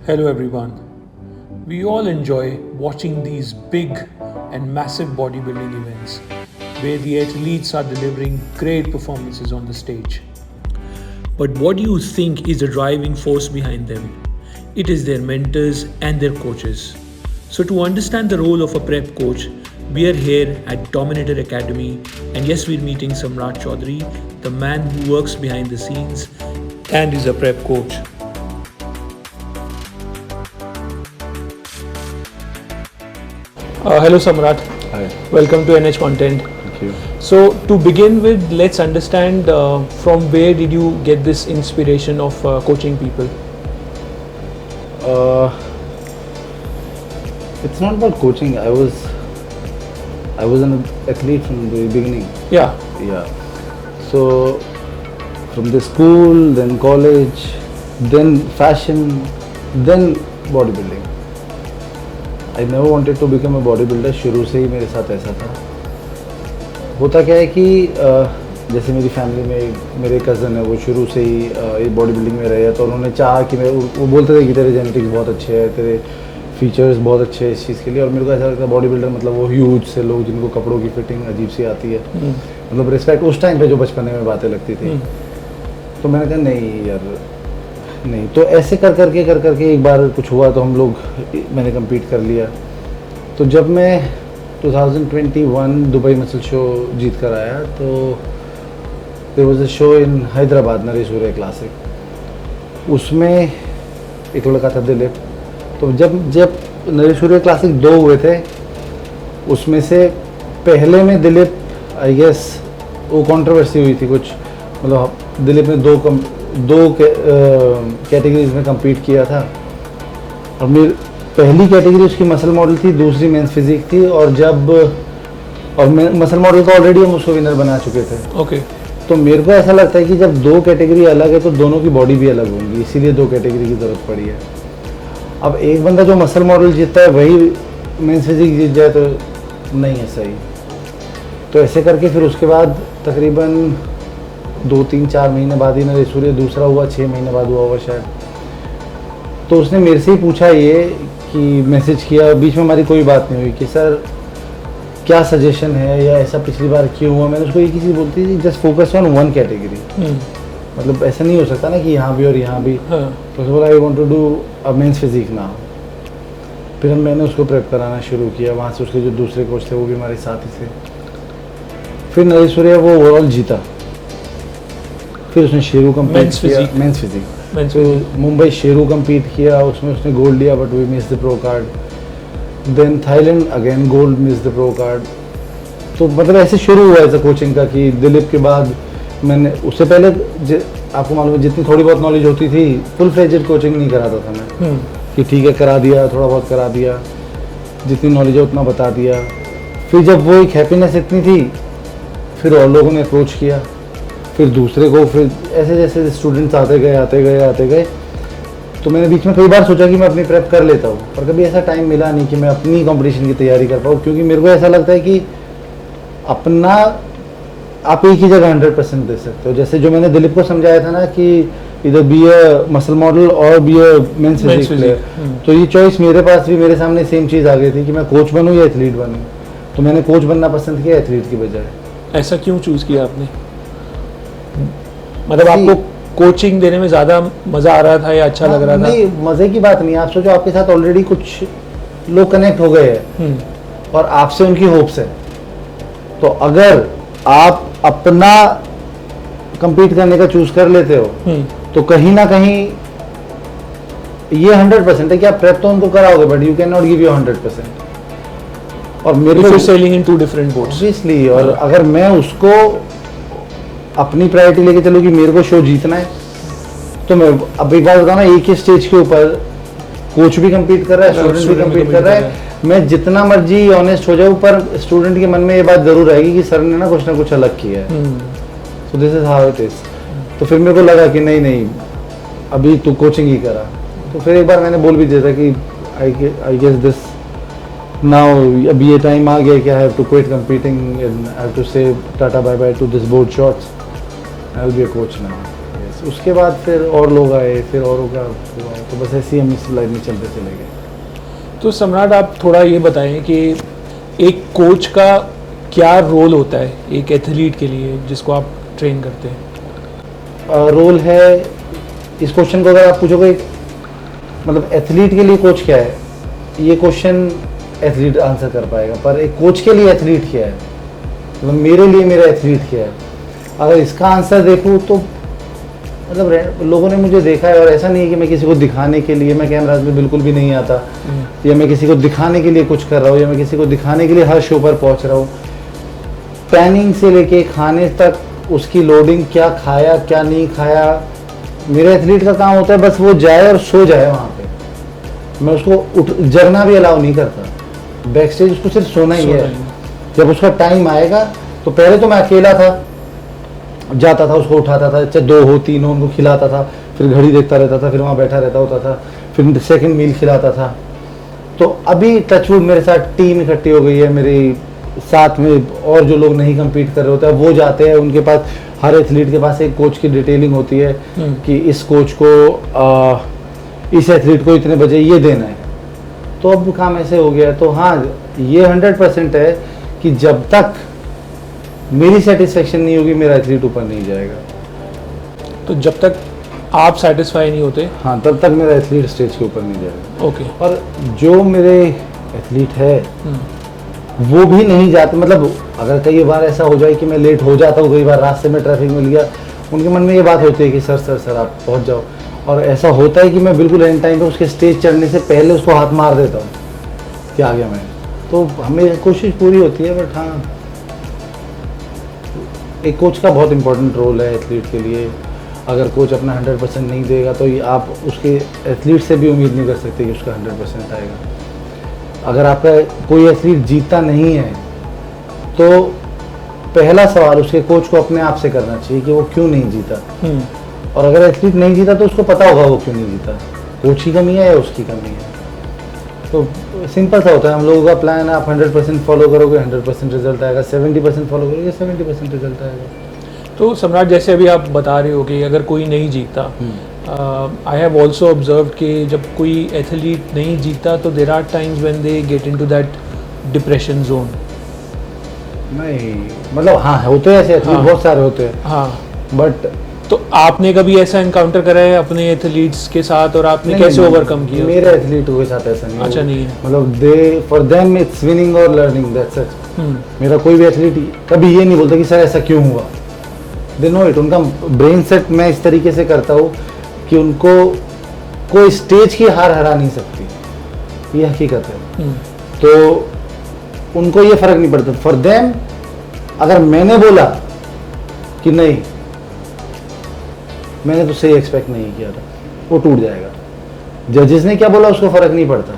Hello everyone. We all enjoy watching these big and massive bodybuilding events where the athletes are delivering great performances on the stage. But what do you think is the driving force behind them? It is their mentors and their coaches. So, to understand the role of a prep coach, we are here at Dominator Academy, and yes, we're meeting Samrat Chaudhary, the man who works behind the scenes and is a prep coach. Hello Samrat, Hi, welcome to NH Content. thank you. So to begin with, let's understand from where did you get this inspiration of coaching people? It's not about coaching. I was an athlete from the beginning. Yeah. Yeah. So from the school, then college, then fashion, then bodybuilding. I never wanted to become a bodybuilder. शुरू से ही मेरे साथ ऐसा था. होता क्या है कि जैसे मेरी फैमिली में मेरे कज़न है, वो शुरू से ही ये बॉडी बिल्डिंग में रहे, तो उन्होंने चाहा कि मैं, वो बोलते थे कि तेरे जेनेटिक्स बहुत अच्छे हैं, तेरे फीचर्स बहुत अच्छे हैं इस चीज़ के लिए. और मेरे को ऐसा लगता है बॉडी बिल्डर मतलब वो ह्यूज से लोग जिनको कपड़ों की फिटिंग अजीब सी आती है, मतलब रिस्पेक्ट उस टाइम पे जो बचपन में बातें लगती थी. तो मैंने कहा नहीं यार नहीं. तो ऐसे कर करके एक बार कुछ हुआ तो हम लोग, मैंने कम्पीट कर लिया. तो जब मैं 2021 दुबई मसल शो जीत कर आया, तो there was a show in Hyderabad, Naresh Surya classic. उसमें एक लड़का था दिलीप. तो जब नरेश सूर्य क्लासिक 2 हुए थे, उसमें से पहले में दिलीप, आई गेस वो कंट्रोवर्सी हुई थी कुछ, मतलब दिलीप ने दो कैटेगरीज में कम्पीट किया था. और मेरी पहली कैटेगरी उसकी मसल मॉडल थी, दूसरी मेंस फिजिक थी. और मसल मॉडल का ऑलरेडी हम उसको विनर बना चुके थे. ओके. तो मेरे को ऐसा लगता है कि जब 2 कैटेगरी अलग है तो दोनों की बॉडी भी अलग होंगी, इसीलिए 2 कैटेगरी की ज़रूरत पड़ी है. अब एक बंदा जो मसल मॉडल जीतता है वही मेंस फिजिक जीत जाए तो नहीं है सही. तो ऐसे करके फिर उसके बाद तकरीबन 2-3-4 महीने बाद ही नरेश सूर्य दूसरा हुआ, 6 महीने बाद हुआ शायद. तो उसने मेरे से ही पूछा ये कि मैसेज किया, बीच में हमारी कोई बात नहीं हुई कि सर क्या सजेशन है या ऐसा पिछली बार क्यों हुआ. मैंने उसको एक ही चीज़ बोलती थी, जस्ट फोकस ऑन 1 कैटेगरी. मतलब ऐसा नहीं हो सकता ना कि यहाँ भी और यहाँ भी. तो उसने बोला I want to do a men's physique now. फिर मैंने उसको प्रेप कराना शुरू किया. वहाँ से उसके जो दूसरे कोच थे वो भी हमारे साथ ही थे. फिर नरेश सूर्य वो ओवरऑल जीता. फिर उसने शेरू कम्पीट किया, मेंस फिजिक. तो मुंबई शेरू कम्पीट किया, उसमें उसने गोल्ड लिया, but we miss the pro card. Then Thailand again gold, miss the pro card. तो मतलब ऐसे शुरू हुआ ऐसा कोचिंग का कि दिलीप के बाद मैंने, उससे पहले आपको मालूम है जितनी थोड़ी बहुत नॉलेज होती थी, फुल फ्लेजेड कोचिंग नहीं कराता था मैं. कि ठीक है करा दिया, थोड़ा बहुत करा दिया, जितनी नॉलेज है उतना बता दिया. फिर जब वो एक हैप्पीनेस इतनी थी, फिर और लोगों ने अप्रोच किया, फिर दूसरे को, फिर ऐसे जैसे स्टूडेंट्स आते गए. तो मैंने बीच में कई बार सोचा कि मैं अपनी प्रेप कर लेता हूँ, पर कभी ऐसा टाइम मिला नहीं कि मैं अपनी कंपटीशन की तैयारी कर पाऊँ. क्योंकि मेरे को ऐसा लगता है कि अपना आप एक ही जगह 100% दे सकते हो. जैसे जो मैंने दिलीप को समझाया था ना कि इधर बी अ मसल मॉडल और be a men's physique player, तो ये चॉइस मेरे पास भी, मेरे सामने सेम चीज़ आ गई थी कि मैं कोच बनूँ या एथलीट बनूँ. तो मैंने कोच बनना पसंद किया एथलीट की बजाय. ऐसा क्यों चूज किया आपने? मतलब आपको कोचिंग देने में ज़्यादा मज़ा आ रहा था या अच्छा लग रहा था? नहीं, मज़े की बात नहीं. आप सोचो आपके साथ ऑलरेडी कुछ लोग कनेक्ट हो गए हैं और आपसे उनकी होप्स है. तो अगर आप अपना compete करने का चूज कर लेते हो, तो कहीं ना कहीं ये 100% है कि आप प्रेप तो उनको कराओगे, but you can not give you 100%. और मेरे को सेलिंग इन 2 डिफरेंट बोट्स ऑब्वियसली. और अगर मैं उसको अपनी प्रायोरिटी लेके चलूँ कि मेरे को शो जीतना है, तो मैं अब एक बात बताऊँ ना, एक ही स्टेज के ऊपर कोच भी कम्पीट कर रहा है, स्टूडेंट भी कम्पीट कर रहा है. मैं जितना मर्जी ऑनेस्ट हो जाऊँ, पर स्टूडेंट के मन में ये बात जरूर आएगी कि सर ने ना कुछ अलग किया है. So this is how it is. तो फिर मेरे को लगा कि नहीं अभी तू कोचिंग ही करा. तो फिर एक बार मैंने बोल भी दिया था कि आई गेस दिस नाउ, अभी ये टाइम आ गया कि I have to quit competing and I have to say tata bye bye to this board shots. I will be a coach now. उसके बाद फिर और लोग आए, फिर औरों का हुआ, तो बस ऐसे ही हम इस लाइन में चलते चले गए। तो सम्राट, आप थोड़ा ये बताएं कि एक कोच का क्या रोल होता है एक एथलीट के लिए जिसको आप ट्रेन करते हैं? रोल है, इस क्वेश्चन को अगर आप पूछोगे मतलब एथलीट के लिए कोच क्या है, ये क्वेश्चन एथलीट आंसर कर पाएगा, पर एक कोच के लिए एथलीट क्या है, मतलब मेरे लिए मेरा एथलीट क्या है, अगर इसका आंसर देखूँ तो मतलब लोगों ने मुझे देखा है, और ऐसा नहीं है कि मैं किसी को दिखाने के लिए, मैं कैमराज में बिल्कुल भी नहीं आता, या मैं किसी को दिखाने के लिए कुछ कर रहा हूँ, या मैं किसी को दिखाने के लिए हर शो पर पहुँच रहा हूँ। प्लानिंग से लेके खाने तक, उसकी लोडिंग, क्या खाया क्या नहीं खाया, मेरे एथलीट का काम होता है बस वो जाए और सो जाए वहाँ पे। मैं उसको जगना भी अलाउ नहीं करता, बैक स्टेज उसको सिर्फ सोना ही है। जब उसका टाइम आएगा, तो पहले तो मैं अकेला था, जाता था, उसको उठाता था, चाहे 2 हो 3 हो, उनको खिलाता था, फिर घड़ी देखता रहता था, फिर वहाँ बैठा रहता होता था, फिर सेकंड मील खिलाता था। तो अभी टचवुड मेरे साथ टीम इकट्ठी हो गई है, मेरे साथ में और जो लोग नहीं कम्पीट कर रहे होते हैं वो जाते हैं, उनके पास, हर एथलीट के पास एक कोच की डिटेलिंग होती है कि इस कोच को इस एथलीट को इतने बजे ये देना है। तो अब काम ऐसे हो गया है। तो हाँ, ये 100% है कि जब तक मेरी सेटिस्फेक्शन नहीं होगी, मेरा एथलीट ऊपर नहीं जाएगा। तो जब तक आप सेटिस्फाई नहीं होते, हाँ, तब तक मेरा एथलीट स्टेज के ऊपर नहीं जाएगा। ओके। और जो मेरे एथलीट है वो भी नहीं जाते, मतलब अगर कई बार ऐसा हो जाए कि मैं लेट हो जाता हूँ, कई बार रास्ते में ट्रैफिक मिल गया, उनके मन में ये बात होती है कि सर आप पहुँच जाओ। और ऐसा होता है कि मैं बिल्कुल एंड टाइम पे उसके स्टेज चढ़ने से पहले उसको हाथ मार देता हूँ कि आ गया मैं। तो हमें कोशिश पूरी होती है, बट हाँ, एक कोच का बहुत इंपॉर्टेंट रोल है एथलीट के लिए। अगर कोच अपना 100% नहीं देगा तो आप उसके एथलीट से भी उम्मीद नहीं कर सकते कि उसका 100% आएगा। अगर आपका कोई एथलीट जीतता नहीं है तो पहला सवाल उसके कोच को अपने आप से करना चाहिए कि वो क्यों नहीं जीता। और अगर एथलीट नहीं जीता तो उसको पता होगा वो क्यों नहीं जीता, कोच की कमी है या उसकी कमी है। तो सिंपल सा होता है, हम लोगों का प्लान है, आप 100% फॉलो करोगे 100% रिजल्ट आएगा, 70% फॉलो करोगे 70% रिजल्ट आएगा। तो सम्राट, जैसे अभी आप बता रहे हो कि अगर कोई नहीं जीता, आई हैव ऑल्सो ऑब्जर्व कि जब कोई एथलीट नहीं जीता तो there are times when they get into that depression zone. नहीं, मतलब हाँ, होते हैं ऐसे एथलीट, बहुत सारे होते हैं। हाँ, बट तो आपने कभी ऐसा एनकाउंटर करा है अपने एथलीट्स के साथ, और आपने कैसे ओवरकम किया? मेरे एथलीटों के साथ ऐसा नहीं। अच्छा, नहीं है। मतलब दे फॉर देम इट्स विनिंग और लर्निंग, दैट्स इट। मेरा कोई भी एथलीट कभी ये नहीं बोलता कि सर ऐसा क्यों हुआ। They know it. उनका ब्रेन सेट मैं इस तरीके से करता हूँ कि उनको कोई स्टेज की हार हरा नहीं सकती, ये हकीकत है। तो उनको ये फर्क नहीं पड़ता। फॉर देम अगर मैंने बोला कि नहीं, मैंने तो सही एक्सपेक्ट नहीं किया था, वो टूट जाएगा। जजेस ने क्या बोला उसको फर्क नहीं पड़ता।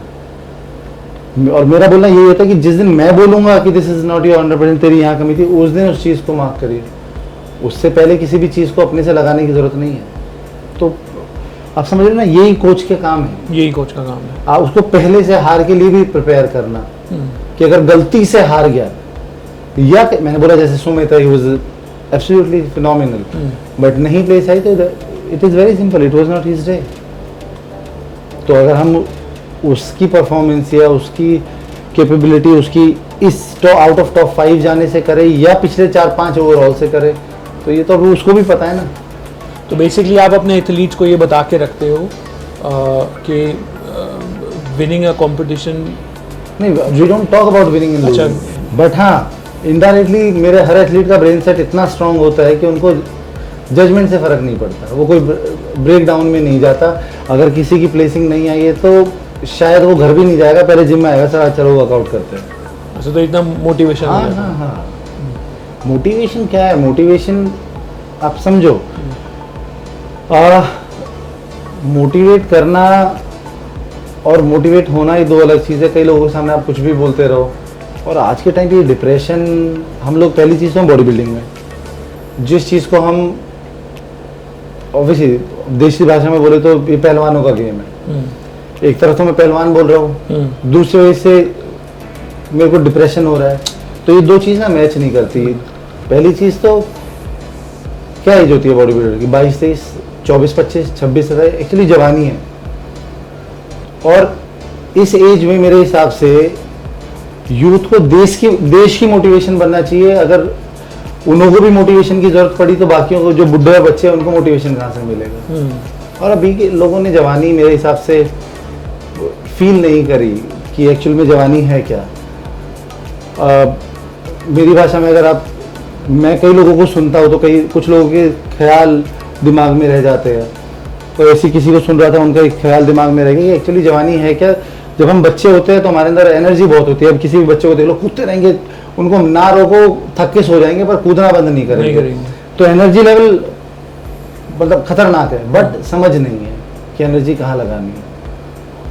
और मेरा बोलना यही होता है कि जिस दिन मैं बोलूंगा कि दिस इज नॉट योर 100%, तेरी यहाँ कमी थी, उस दिन उस चीज़ को मार्क करिए। उससे पहले किसी भी चीज़ को अपने से लगाने की जरूरत नहीं है। तो आप समझ रहे हो ना, यही कोच के काम है, यही कोच का काम है। आप उसको पहले से हार के लिए भी प्रिपेयर करना कि अगर गलती से हार गया, या मैंने बोला जैसे Sumit he was absolutely phenomenal, but नहीं प्लेस आई, तो it is very simple, it was not his day. तो अगर हम उसकी परफॉर्मेंस या उसकी कैपेबिलिटी उसकी इस आउट ऑफ टॉप 5 जाने से करे या पिछले 4-5 ओवरऑल से करे, तो ये तो अभी उसको भी पता है ना। तो बेसिकली आप अपने एथलीट्स को ये बता के रखते हो कि विनिंग अ कंपटीशन, नहीं, we don't talk about winning in losing, but हाँ, इनडायरेक्टली मेरे हर एथलीट का ब्रेन सेट इतना स्ट्रांग होता है कि उनको जजमेंट से फ़र्क नहीं पड़ता, वो कोई ब्रेक डाउन में नहीं जाता। अगर किसी की प्लेसिंग नहीं आई है तो शायद वो घर भी नहीं जाएगा, पहले जिम में आएगा, सर आज चलो वर्कआउट करते हैं। अच्छा, तो इतना मोटिवेशन। हाँ हाँ हाँ, मोटिवेशन क्या है? मोटिवेशन आप समझो, मोटिवेट करना और मोटिवेट होना ये दो अलग चीज़ है। कई लोगों के सामने आप कुछ भी बोलते रहो, और आज के टाइम पे डिप्रेशन, हम लोग पहली चीज़ तो हम बॉडी बिल्डिंग में, जिस चीज़ को हम ऑब्वियसली देशी भाषा में बोले तो ये पहलवानों का गेम है। एक तरफ तो मैं पहलवान बोल रहा हूँ, दूसरी वजह से मेरे को डिप्रेशन हो रहा है, तो ये दो चीज़ ना मैच नहीं करती। पहली चीज़ तो क्या एज होती है बॉडी बिल्डर की? 22-23, 24, 25, 26 एक्चुअली जवानी है। और इस एज में मेरे हिसाब से यूथ को देश की मोटिवेशन बनना चाहिए। अगर उन्हों को भी मोटिवेशन की जरूरत पड़ी तो बाकियों को, जो बुढ़े बच्चे हैं, उनको मोटिवेशन कहाँ से मिलेगा। और अभी के लोगों ने जवानी मेरे हिसाब से फील नहीं करी कि एक्चुअल में जवानी है क्या। मेरी भाषा में अगर आप, मैं कई लोगों को सुनता हूँ तो कुछ लोगों के ख्याल दिमाग में रह जाते हैं। तो ऐसी किसी को सुन रहा था, उनका एक ख्याल दिमाग में रह गया कि एक्चुअली जवानी है क्या। जब हम बच्चे होते हैं तो हमारे अंदर एनर्जी बहुत होती है। अब किसी भी बच्चे को देख लो, कूदते रहेंगे, उनको ना रोको, थक के सो जाएंगे, पर कूदना बंद नहीं करेंगे। तो एनर्जी लेवल मतलब खतरनाक है, बट समझ नहीं है कि एनर्जी कहाँ लगानी है।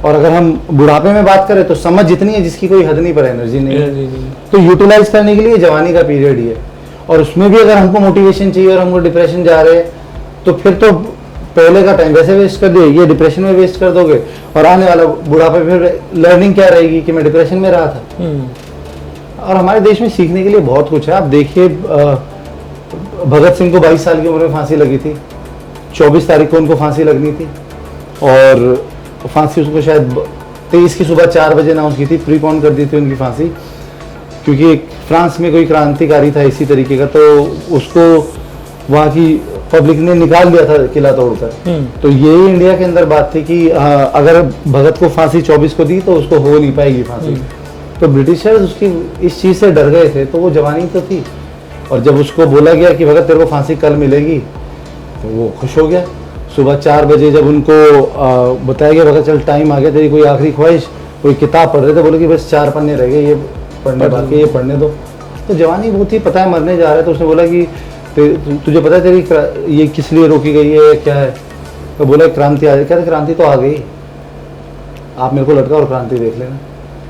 और अगर हम बुढ़ापे में बात करें तो समझ जितनी है जिसकी कोई हद नहीं, पर एनर्जी नहीं है। तो यूटिलाइज करने के लिए जवानी का पीरियड ही है। और उसमें भी अगर हमको मोटिवेशन चाहिए और हमको डिप्रेशन जा रहे हैं तो फिर तो पहले का टाइम वैसे वेस्ट कर दिए, ये डिप्रेशन में वेस्ट कर दोगे, और आने वाला बुढ़ापे फिर लर्निंग क्या रहेगी कि मैं डिप्रेशन में रहा था। और हमारे देश में सीखने के लिए बहुत कुछ है। आप देखिए, भगत सिंह को 22 साल की उम्र में फांसी लगी थी, 24 तारीख को उनको फांसी लगनी थी, और फांसी उसको शायद 23 की सुबह 4 बजे अनाउंस की थी, प्रीपोन कर दी थी उनकी फांसी, क्योंकि फ्रांस में कोई क्रांतिकारी था इसी तरीके का, तो उसको वहाँ की पब्लिक ने निकाल दिया था किला तोड़कर। तो यही इंडिया के अंदर बात थी कि अगर भगत को फांसी 24 को दी तो उसको हो नहीं पाएगी फांसी। तो ब्रिटिशर्स उसकी इस चीज़ से डर गए थे, तो वो जवानी तो थी। और जब उसको बोला गया कि भगत तेरे को फांसी कल मिलेगी, तो वो खुश हो गया। सुबह 4 बजे जब उनको बताया गया भगत चल टाइम आ गया, तेरी कोई आखिरी ख्वाहिश, कोई किताब पढ़ रहे थे, बोले कि बस 4 पन्ने रह गए, ये पढ़ने बाकी, ये पढ़ने दो। तो जवानी वो थी, पता है मरने जा रहा है, तो उसने बोला कि तुझे पता है तेरी ये किस लिए रोकी गई है, क्या है। तो बोला क्रांति आ गई। कहते क्रांति तो आ गई, आप मेरे को लटका और क्रांति देख लेना।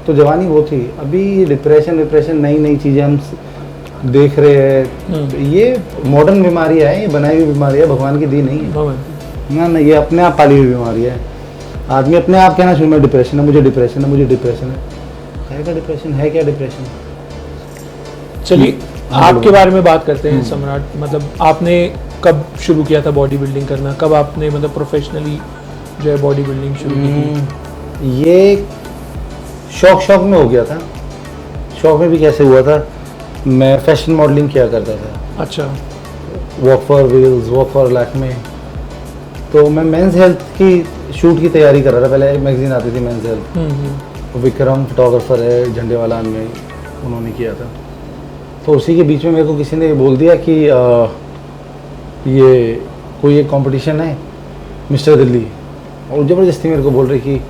तो जवानी वो थी। अभी डिप्रेशन नई नई चीज़ें हम देख रहे हैं। ये मॉडर्न बीमारी है, ये बनाई हुई बीमारी है, भगवान की दी नहीं है ना, ये अपने आप पाली हुई बीमारी है। आदमी अपने आप कहना शुरू में डिप्रेशन है, मुझे डिप्रेशन है, मुझे डिप्रेशन है। क्या डिप्रेशन है, क्या डिप्रेशन। चलिए आपके बारे में बात करते हैं सम्राट। मतलब आपने कब शुरू किया था बॉडी बिल्डिंग करना, कब आपने मतलब प्रोफेशनली जो है बॉडी बिल्डिंग शुरू की थी? ये शौक में हो गया था। शौक में भी कैसे हुआ था, मैं फैशन मॉडलिंग किया करता था। अच्छा। Walk for wheels, walk for Lakme. तो मैं मेंस हेल्थ की शूट की तैयारी कर रहा था। पहले मैगजीन आती थी मेंस हेल्थ, विक्रम फोटोग्राफर है झंडेवालान में, उन्होंने किया था। तो उसी के बीच में मेरे को किसी ने बोल दिया कि ये कोई एक कंपटीशन है मिस्टर दिल्ली, और ज़बरदस्ती मेरे को बोल रही कि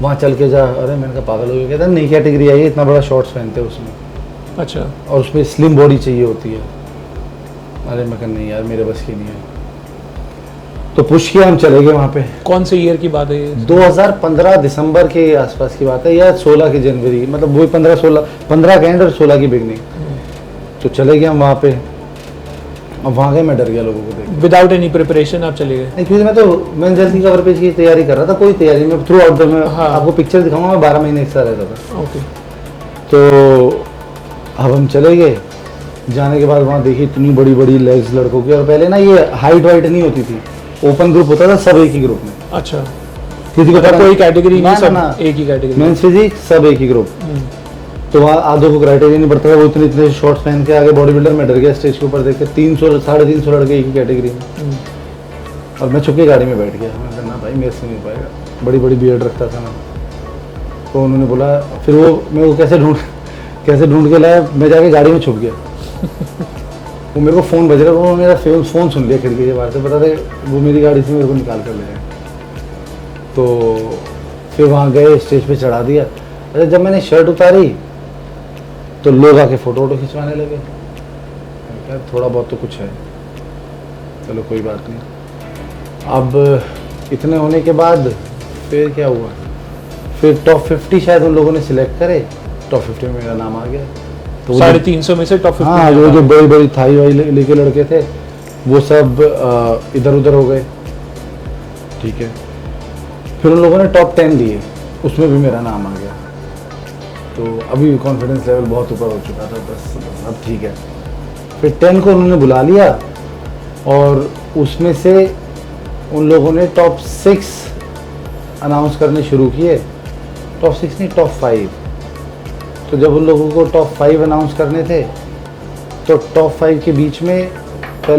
वहाँ चल के जा। अरे मैंने कहा पागल हो गया। कहता नई कैटेगरी आई है, इतना बड़ा शॉर्ट्स पहनते हैं उसमें। अच्छा। और उसमें स्लिम बॉडी चाहिए होती है। अरे मैं कहा नहीं यार, मेरे बस की नहीं है। तो पुश किया, हम चले गए वहाँ पे। कौन से ईयर की बात है ये? 2015 दिसंबर के आसपास की बात है, या 16 की जनवरी, मतलब वही 15 के एंड और 16 की बिगनिंग। तो चले गए हम वहाँ पे। अब वहाँ गए, मैं डर गया लोगों को देख। विदाउट एनी प्रिपरेशन आप चले गए? नहीं, क्योंकि मैं तो मेंस हेल्थ की कवर पेज की तैयारी कर रहा था। कोई तैयारी में थ्रू आउट द, मैं आपको पिक्चर दिखाऊंगा, मैं 12 महीने एक साथ रहता था। ओके। तो अब हम चले गए। जाने के बाद वहाँ देखी इतनी बड़ी बड़ी लेग्स लड़कों की। और पहले ना ये हाइट वाइट नहीं होती थी, ओपन ग्रुप होता था, सब एक ही ग्रुप में। अच्छा। किसी को कोई कैटेगरी नहीं, सब ना, एक ही कैटेगरी, मेंस फिजिक सब एक ही ग्रुप। तो वहाँ आधों को क्राइटेरिया नहीं पड़ता था। वो इतने शॉर्ट्स पहन के आगे बॉडी बिल्डर, मैं डर गया स्टेज के ऊपर देख के। 300 350 लड़के एक ही कैटेगरी में। और मैं छुप के गाड़ी में बैठ गया। मैं कहा ना भाई मेरे से नहीं हो पाएगा, बड़ी बड़ी बियर्ड रखता था मैं। तो उन्होंने बोला, फिर वो मैं वो कैसे ढूंढ के लाया, मैं जाके गाड़ी में छुप गया। वो मेरे को फ़ोन बज रहा है, वो मेरा फ़ोन सुन लिया खिड़की के बाहर से, पता था वो मेरी गाड़ी से मेरे को निकाल कर ले गए। तो फिर वहाँ गए, स्टेज पे चढ़ा दिया। अच्छा, जब मैंने शर्ट उतारी तो लोग आके फ़ोटो खिंचवाने लगे। यार थोड़ा बहुत तो कुछ है, चलो कोई बात नहीं। अब इतने होने के बाद फिर क्या हुआ, फिर टॉप 50 शायद उन लोगों ने सिलेक्ट करे। टॉप 50 में मेरा नाम आ गया। तो 350 में से टॉप 50? हाँ, जो बड़ी बड़ी थाई वाई लेके लड़के थे वो सब इधर उधर हो गए। ठीक है। फिर उन लोगों ने टॉप 10 लिए, उसमें भी मेरा नाम आ गया। तो अभी कॉन्फिडेंस लेवल बहुत ऊपर हो चुका था, बस अब ठीक है। फिर 10 को उन्होंने बुला लिया, और उसमें से उन लोगों ने टॉप 6 अनाउंस करने शुरू किए, टॉप 6 नहीं टॉप 5। तो जब उन लोगों को टॉप 5 अनाउंस करने थे तो टॉप 5 के बीच में